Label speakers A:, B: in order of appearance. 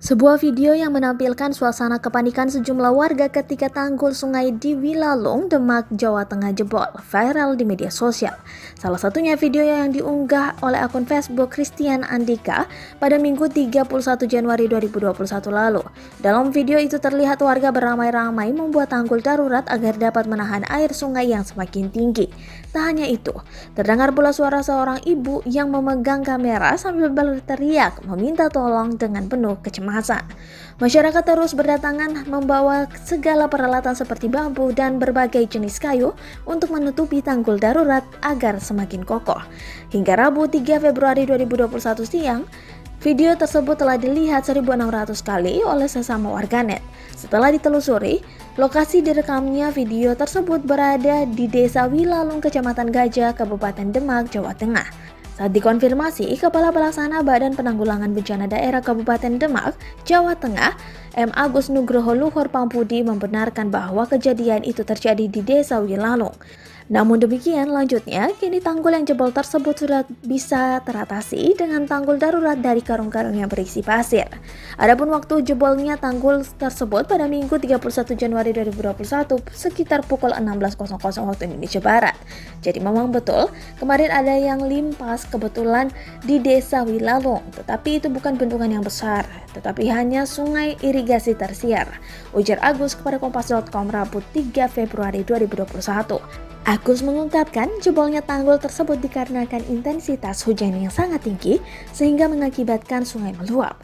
A: Sebuah video yang menampilkan suasana kepanikan sejumlah warga ketika tanggul sungai di Wilalung, Demak, Jawa Tengah jebol, viral di media sosial. Salah satunya video yang diunggah oleh akun Facebook Christian Andika pada Minggu 31 Januari 2021 lalu. Dalam video itu terlihat warga beramai-ramai membuat tanggul darurat agar dapat menahan air sungai yang semakin tinggi. Tak hanya itu, terdengar pula suara seorang ibu yang memegang kamera sambil berteriak meminta tolong dengan penuh kecemasan. Masyarakat terus berdatangan membawa segala peralatan seperti bambu dan berbagai jenis kayu untuk menutupi tanggul darurat agar semakin kokoh. Hingga Rabu 3 Februari 2021 siang, video tersebut telah dilihat 1.600 kali oleh sesama warganet. Setelah ditelusuri, lokasi direkamnya video tersebut berada di Desa Wilalung, Kecamatan Gajah, Kabupaten Demak, Jawa Tengah. Saat dikonfirmasi, Kepala Pelaksana Badan Penanggulangan Bencana Daerah Kabupaten Demak, Jawa Tengah, M. Agus Nugroho Luhur Pampudi membenarkan bahwa kejadian itu terjadi di Desa Wilalung. Namun demikian, lanjutnya, kini tanggul yang jebol tersebut sudah bisa teratasi dengan tanggul darurat dari karung-karung yang berisi pasir. Adapun waktu jebolnya tanggul tersebut pada Minggu 31 Januari 2021 sekitar pukul 16.00 waktu Indonesia Barat. Jadi memang betul, kemarin ada yang limpas kebetulan di Desa Wilalung, tetapi itu bukan bendungan yang besar, tetapi hanya sungai irigasi tersier, ujar Agus kepada Kompas.com Rabu 3 Februari 2021. Agus mengungkapkan jebolnya tanggul tersebut dikarenakan intensitas hujan yang sangat tinggi sehingga mengakibatkan sungai meluap.